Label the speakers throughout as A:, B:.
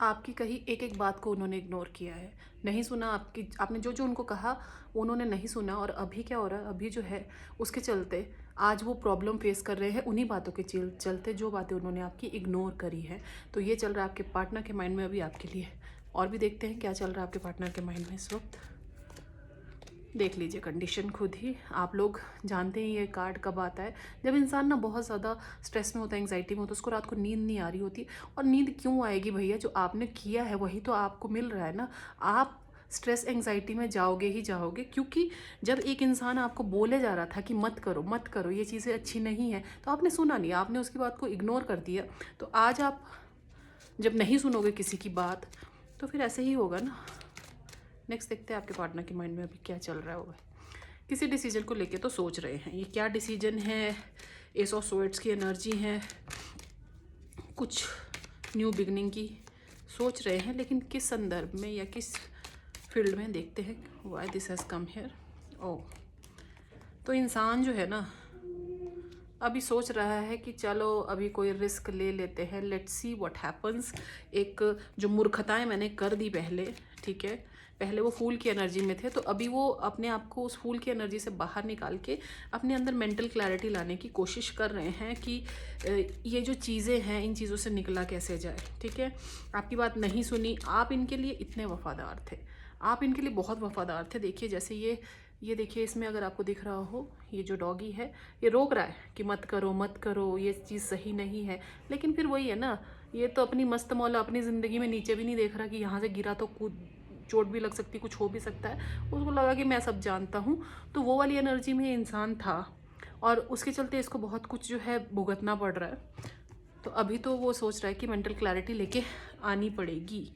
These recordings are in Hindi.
A: आपकी कही एक एक बात को उन्होंने इग्नोर किया है, नहीं सुना आपकी, आपने जो जो उनको कहा उन्होंने नहीं सुना। और अभी क्या हो रहा है, अभी जो है उसके चलते आज वो प्रॉब्लम फेस कर रहे हैं, उन्हीं बातों के चलते जो बातें उन्होंने आपकी इग्नोर करी है। तो ये चल रहा है आपके पार्टनर के माइंड में अभी आपके लिए। और भी देखते हैं क्या चल रहा है आपके पार्टनर के माइंड में इस वक्त। देख लीजिए कंडीशन खुद ही। आप लोग जानते हैं ये कार्ड कब आता है, जब इंसान ना बहुत ज़्यादा स्ट्रेस में होता है, एंग्जाइटी में होता है, उसको रात को नींद नहीं आ रही होती। और नींद क्यों आएगी भैया, जो आपने किया है वही तो आपको मिल रहा है ना। आप स्ट्रेस एंग्जाइटी में जाओगे ही जाओगे, क्योंकि जब एक इंसान आपको बोले जा रहा था कि मत करो मत करो, ये चीज़ें अच्छी नहीं है, तो आपने सुना नहीं, आपने उसकी बात को इग्नोर कर दिया। तो आज आप जब नहीं सुनोगे किसी की बात, तो फिर ऐसे ही होगा ना। नेक्स्ट देखते हैं आपके पार्टनर के माइंड में अभी क्या चल रहा होगा। किसी डिसीजन को लेके तो सोच रहे हैं, ये क्या डिसीजन है। एस ऑफ सोर्ड्स की एनर्जी है, कुछ न्यू बिगनिंग की सोच रहे हैं, लेकिन किस संदर्भ में या किस फील्ड में, देखते हैं why this has come here. Oh, तो इंसान जो है ना अभी सोच रहा है कि चलो अभी कोई रिस्क ले लेते हैं, लेट्स सी व्हाट हैपन्स। एक जो मूर्खताएं मैंने कर दी पहले, ठीक है, पहले वो फूल की एनर्जी में थे, तो अभी वो अपने आप को उस फूल की एनर्जी से बाहर निकाल के अपने अंदर मेंटल क्लैरिटी लाने की कोशिश कर रहे हैं कि ये जो चीज़ें हैं इन चीज़ों से निकला कैसे जाए। ठीक है, आपकी बात नहीं सुनी, आप इनके लिए इतने वफादार थे, आप इनके लिए बहुत वफादार थे। देखिए जैसे ये देखिए, इसमें अगर आपको दिख रहा हो, ये जो डॉगी है ये रोक रहा है कि मत करो मत करो, ये चीज़ सही नहीं है। लेकिन फिर वही है ना, ये तो अपनी मस्त मौला अपनी ज़िंदगी में नीचे भी नहीं देख रहा कि यहाँ से गिरा तो कूद चोट भी लग सकती, कुछ हो भी सकता है। उसको लगा कि मैं सब जानता हूँ, तो वो वाली एनर्जी में इंसान था और उसके चलते इसको बहुत कुछ जो है भुगतना पड़ रहा है। तो अभी तो वो सोच रहा है कि मेंटल क्लैरिटी लेके आनी पड़ेगी।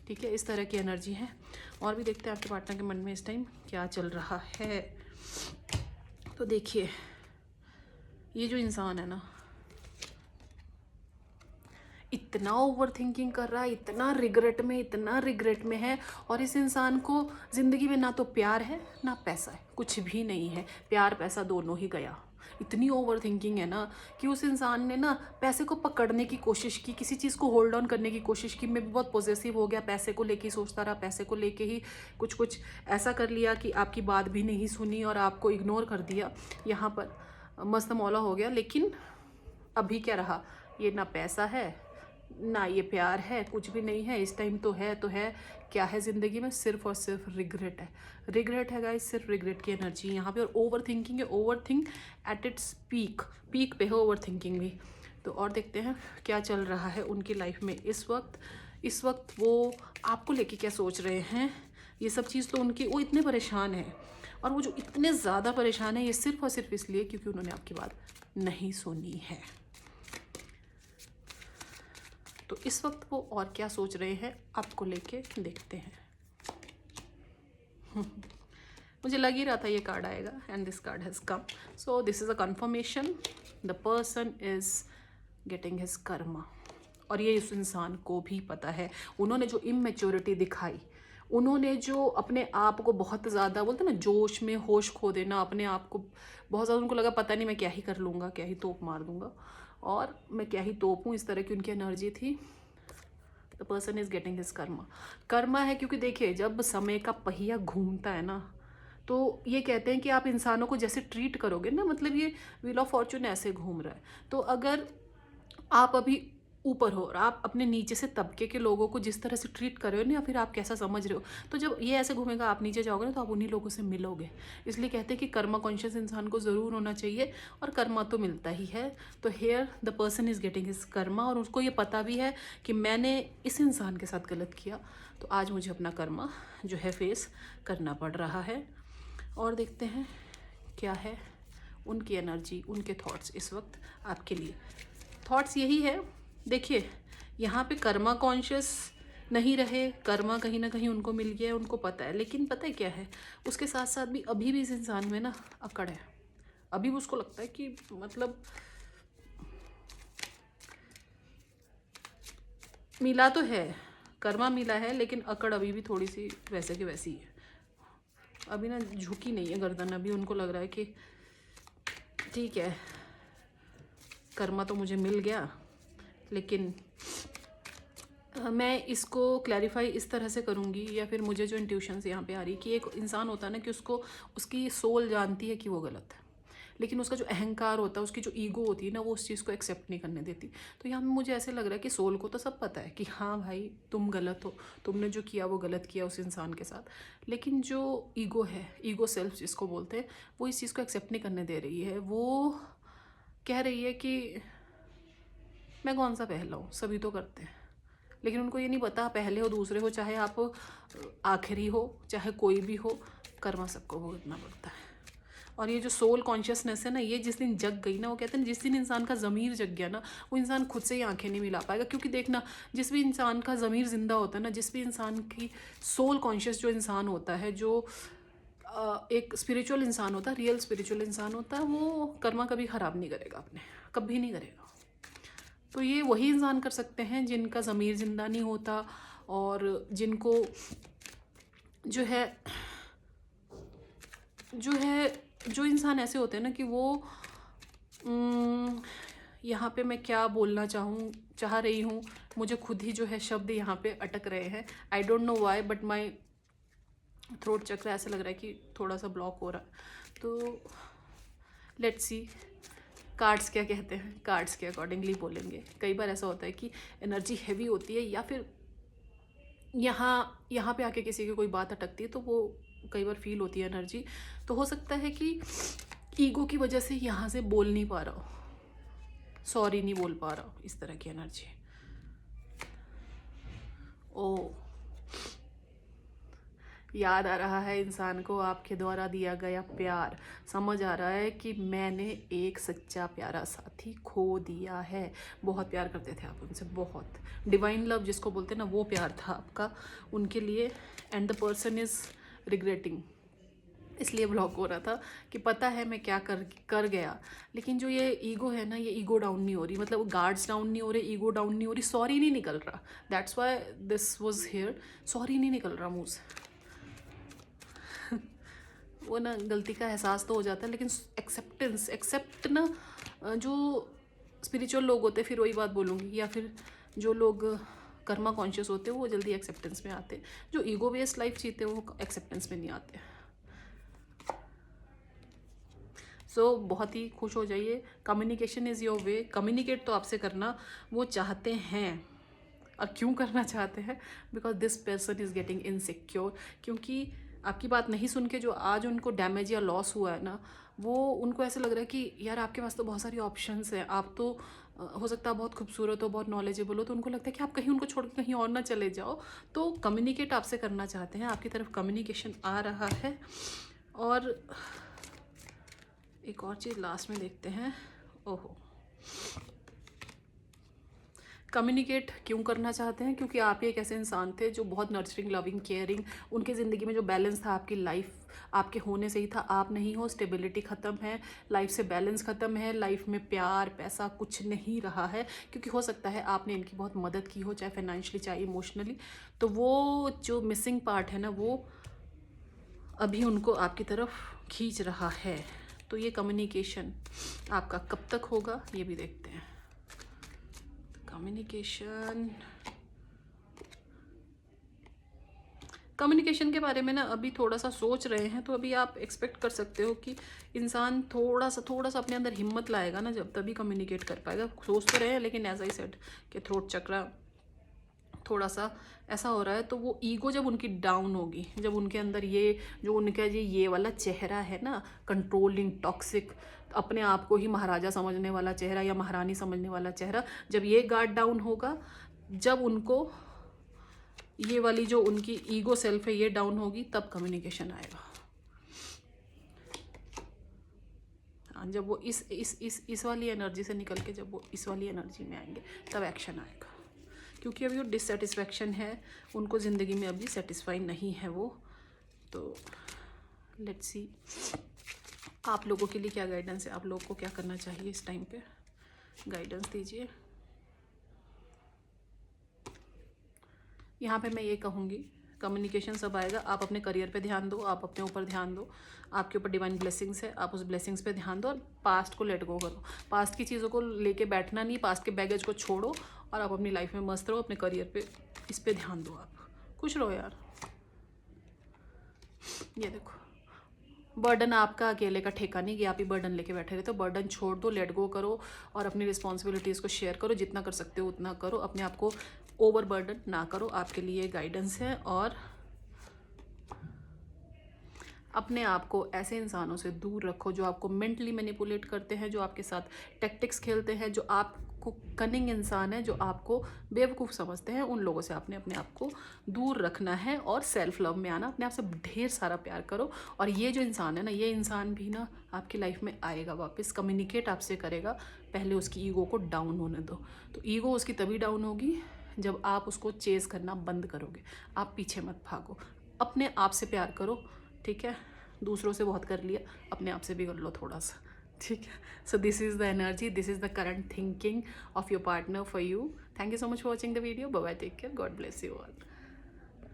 A: ठीक है, इस तरह की एनर्जी है। और भी देखते हैं आपके पार्टनर के मन में इस टाइम क्या चल रहा है। तो देखिए ये जो इंसान है ना, इतना ओवर थिंकिंग कर रहा है, इतना रिग्रेट में है। और इस इंसान को ज़िंदगी में ना तो प्यार है ना पैसा है, कुछ भी नहीं है। प्यार पैसा दोनों ही गया। इतनी ओवर थिंकिंग है ना कि उस इंसान ने ना पैसे को पकड़ने की कोशिश की, किसी चीज़ को होल्ड ऑन करने की कोशिश की। मैं भी बहुत पॉजेसिव हो गया, पैसे को लेके ही सोचता रहा, पैसे को लेके ही कुछ ऐसा कर लिया कि आपकी बात भी नहीं सुनी और आपको इग्नोर कर दिया। यहाँ पर मस्त मौला हो गया। लेकिन अभी क्या रहा, ये ना पैसा है ना ये प्यार है, कुछ भी नहीं है। इस टाइम तो है क्या है ज़िंदगी में, सिर्फ और सिर्फ रिग्रेट है गाइस, सिर्फ रिग्रेट की एनर्जी यहाँ पे। और ओवर थिंकिंग है, over think at its peak पे है ओवर थिंकिंग भी। तो और देखते हैं क्या चल रहा है उनकी लाइफ में इस वक्त वो आपको लेके क्या सोच रहे हैं। ये सब चीज़ तो उनकी, वो इतने परेशान है, और वो जो इतने ज़्यादा परेशान है ये सिर्फ और सिर्फ इसलिए क्योंकि उन्होंने आपकी बात नहीं सुनी है। तो इस वक्त वो और क्या सोच रहे हैं आपको लेके, देखते हैं। मुझे लग ही रहा था ये कार्ड आएगा, and this card has come. So this is a conformation, the person is getting his karma. और ये उस इंसान को भी पता है। उन्होंने जो इमेच्योरिटी दिखाई, उन्होंने जो अपने आप को बहुत ज़्यादा, बोलते ना जोश में होश खो देना, अपने आप को बहुत ज़्यादा, उनको लगा पता नहीं मैं क्या ही कर लूँगा, क्या ही तोप मार दूँगा और मैं क्या ही तोप हूँ, इस तरह की उनकी एनर्जी थी। The person is getting his Karma है, क्योंकि देखिए जब समय का पहिया घूमता है ना, तो ये कहते हैं कि आप इंसानों को जैसे ट्रीट करोगे ना, मतलब ये व्हील ऑफ फॉर्चून ऐसे घूम रहा है। तो अगर आप अभी ऊपर हो और आप अपने नीचे से तबके के लोगों को जिस तरह से ट्रीट कर रहे हो ना, या फिर आप कैसा समझ रहे हो, तो जब ये ऐसे घूमेगा आप नीचे जाओगे ना, तो आप उन्हीं लोगों से मिलोगे। इसलिए कहते हैं कि कर्मा कॉन्शियस इंसान को ज़रूर होना चाहिए, और कर्मा तो मिलता ही है। तो here the person is getting his karma, और उसको ये पता भी है कि मैंने इस इंसान के साथ गलत किया, तो आज मुझे अपना कर्मा जो है फेस करना पड़ रहा है। और देखते हैं क्या है उनकी एनर्जी, उनके थॉट्स इस वक्त आपके लिए। थॉट्स यही है, देखिए यहाँ पे कर्मा कॉन्शियस नहीं रहे, कर्मा कहीं ना कहीं उनको मिल गया है, उनको पता है। लेकिन पता है क्या है, उसके साथ साथ भी अभी भी इस इंसान में ना अकड़ है। अभी भी उसको लगता है कि मतलब मिला तो है, कर्मा मिला है, लेकिन अकड़ अभी भी थोड़ी सी वैसे की वैसी है। अभी ना झुकी नहीं है गर्दन, अभी उनको लग रहा है कि ठीक है कर्मा तो मुझे मिल गया, लेकिन मैं इसको क्लैरिफाई इस तरह से करूँगी, या फिर मुझे जो इंट्यूशंस यहाँ पे आ रही कि एक इंसान होता है ना कि उसको उसकी सोल जानती है कि वो गलत है, लेकिन उसका जो अहंकार होता है, उसकी जो ईगो होती है ना, वो उस चीज़ को एक्सेप्ट नहीं करने देती। तो यहाँ पे मुझे ऐसे लग रहा है कि सोल को तो सब पता है कि हाँ भाई तुम गलत हो, तुमने जो किया वो गलत किया उस इंसान के साथ, लेकिन जो ईगो है, ईगो सेल्फ जिसको बोलते हैं, वो इस चीज़ को एक्सेप्ट नहीं करने दे रही है। वो कह रही है कि मैं कौन सा पहला हूँ, सभी तो करते हैं। लेकिन उनको ये नहीं पता, पहले हो दूसरे हो, चाहे आप आखिरी हो, चाहे कोई भी हो, कर्मा सबको भुगतना पड़ता है। और ये जो सोल कॉन्शियसनेस है ना, ये जिस दिन जग गई ना, वो कहते हैं जिस दिन इंसान का ज़मीर जग गया ना, वो इंसान खुद से ही आंखें नहीं मिला पाएगा। क्योंकि देखना, जिस भी इंसान का ज़मीर ज़िंदा होता है ना, जिस भी इंसान की सोल कॉन्शियस जो इंसान होता है, जो एक स्पिरिचुअल इंसान होता है, रियल स्पिरिचुअल इंसान होता है, वो कर्मा कभी ख़राब नहीं करेगा अपने, कभी नहीं करेगा। तो ये वही इंसान कर सकते हैं जिनका ज़मीर ज़िंदा नहीं होता, और जिनको जो इंसान ऐसे होते हैं ना कि वो यहाँ पे मैं क्या बोलना चाह रही हूँ, मुझे खुद ही जो है शब्द यहाँ पे अटक रहे हैं। I don't know why, but my throat चक्र ऐसा लग रहा है कि थोड़ा सा ब्लॉक हो रहा है। तो लेट्स सी कार्ड्स क्या कहते हैं, कार्ड्स के अकॉर्डिंगली बोलेंगे। कई बार ऐसा होता है कि एनर्जी हैवी होती है, या फिर यहाँ पे आके किसी की कोई बात अटकती है, तो वो कई बार फील होती है एनर्जी। तो हो सकता है कि ईगो की वजह से यहाँ से बोल नहीं पा रहा हो, सॉरी नहीं बोल पा रहा हो, इस तरह की एनर्जी। ओ, याद आ रहा है इंसान को आपके द्वारा दिया गया प्यार, समझ आ रहा है कि मैंने एक सच्चा प्यारा साथी खो दिया है। बहुत प्यार करते थे आप उनसे, बहुत डिवाइन लव जिसको बोलते हैं ना, वो प्यार था आपका उनके लिए। And the person is regretting, इसलिए ब्लॉक हो रहा था कि पता है मैं क्या कर गया। लेकिन जो ये ईगो है ना, ये ईगो डाउन नहीं हो रही, मतलब गार्ड्स डाउन नहीं हो रहे, ईगो डाउन नहीं हो रही, सॉरी नहीं निकल रहा। That's why this was here, sorry नहीं निकल रहा मुँह से। वो ना गलती का एहसास तो हो जाता है, लेकिन एक्सेप्ट ना, जो स्पिरिचुअल लोग होते हैं, फिर वही बात बोलूँगी, या फिर जो लोग कर्मा कॉन्शियस होते हैं, वो जल्दी एक्सेप्टेंस में आते हैं। जो ईगो बेस्ड लाइफ जीते हैं वो एक्सेप्टेंस में नहीं आते। सो बहुत ही खुश हो जाइए। Communication is your way. Communicate तो आपसे करना वो चाहते हैं। और क्यों करना चाहते हैं? Because this person is getting insecure. क्योंकि आपकी बात नहीं सुन के जो आज उनको डैमेज या लॉस हुआ है ना, वो उनको ऐसा लग रहा है कि यार आपके पास तो बहुत सारी ऑप्शंस हैं, आप तो हो सकता है बहुत खूबसूरत हो, बहुत नॉलेजेबल हो, तो उनको लगता है कि आप कहीं उनको छोड़ के कहीं और ना चले जाओ। तो कम्युनिकेट आपसे करना चाहते हैं, आपकी तरफ कम्युनिकेशन आ रहा है। और एक और चीज़ लास्ट में देखते हैं। ओहो, कम्युनिकेट क्यों करना चाहते हैं? क्योंकि आप एक ऐसे इंसान थे जो बहुत नर्चरिंग, लविंग, केयरिंग, उनकी ज़िंदगी में जो बैलेंस था, आपकी लाइफ आपके होने से ही था। आप नहीं हो, स्टेबिलिटी ख़त्म है, लाइफ से बैलेंस ख़त्म है, लाइफ में प्यार पैसा कुछ नहीं रहा है। क्योंकि हो सकता है आपने इनकी बहुत मदद की हो, चाहे फाइनेंशियली चाहे इमोशनली, तो वो जो मिसिंग पार्ट है ना, वो अभी उनको आपकी तरफ खींच रहा है। तो ये कम्युनिकेशन आपका कब तक होगा, ये भी देखते हैं। कम्युनिकेशन के बारे में ना अभी थोड़ा सा सोच रहे हैं, तो अभी आप एक्सपेक्ट कर सकते हो कि इंसान थोड़ा सा अपने अंदर हिम्मत लाएगा ना, जब तभी कम्युनिकेट कर पाएगा। सोच तो रहे हैं, लेकिन एज आई सेड कि थ्रोट चक्र थोड़ा सा ऐसा हो रहा है। तो वो ईगो जब उनकी डाउन होगी, जब उनके अंदर ये जो उनका ये वाला चेहरा है ना, कंट्रोलिंग, टॉक्सिक, अपने आप को ही महाराजा समझने वाला चेहरा या महारानी समझने वाला चेहरा, जब ये गार्ड डाउन होगा, जब उनको ये वाली जो उनकी ईगो सेल्फ है ये डाउन होगी, तब कम्युनिकेशन आएगा। हाँ, जब वो इस वाली एनर्जी से निकल के जब वो इस वाली एनर्जी में आएंगे, तब एक्शन आएगा। क्योंकि अभी वो डिससेटिस्फैक्शन है, उनको ज़िंदगी में अभी सेटिस्फाई नहीं है वो। तो लेट्स सी आप लोगों के लिए क्या गाइडेंस है, आप लोगों को क्या करना चाहिए इस टाइम पे, गाइडेंस दीजिए। यहाँ पे मैं ये कहूँगी, कम्युनिकेशन सब आएगा। आप अपने करियर पे ध्यान दो, आप अपने ऊपर ध्यान दो, आपके ऊपर डिवाइन ब्लेसिंग्स है, आप उस ब्लेसिंग्स पे ध्यान दो, और पास्ट को लेट गो करो। पास्ट की चीज़ों को लेके बैठना नहीं, पास्ट के बैगेज को छोड़ो और आप अपनी लाइफ में मस्त रहो, अपने करियर पे इस पे ध्यान दो, आप खुश रहो यार। ये देखो, बर्डन आपका अकेले का ठेका नहीं कि आप ही बर्डन लेके बैठे रहे, तो बर्डन छोड़ दो, लेट गो करो और अपनी रिस्पॉन्सिबिलिटीज़ को शेयर करो, जितना कर सकते हो उतना करो, अपने आप को ओवर बर्डन ना करो। आपके लिए गाइडेंस है। और अपने आप को ऐसे इंसानों से दूर रखो जो आपको मेंटली मैनिपुलेट करते हैं, जो आपके साथ टैक्टिक्स खेलते हैं, जो आपको कनिंग इंसान है, जो आपको बेवकूफ़ समझते हैं। उन लोगों से आपने अपने आप को दूर रखना है और सेल्फ लव में आना, अपने आप से ढेर सारा प्यार करो। और ये जो इंसान है ना, ये इंसान भी ना आपकी लाइफ में आएगा वापस, कम्युनिकेट आपसे करेगा। पहले उसकी ईगो को डाउन होने दो। तो ईगो उसकी तभी डाउन होगी जब आप उसको चेज़ करना बंद करोगे। आप पीछे मत भागो, अपने आप से प्यार करो, ठीक है। दूसरों से बहुत कर लिया, अपने आप से भी कर लो थोड़ा सा, ठीक है। So this is the energy, this is the current thinking of your partner for you. Thank you so much for watching the video. Bye bye, take care, God bless you all.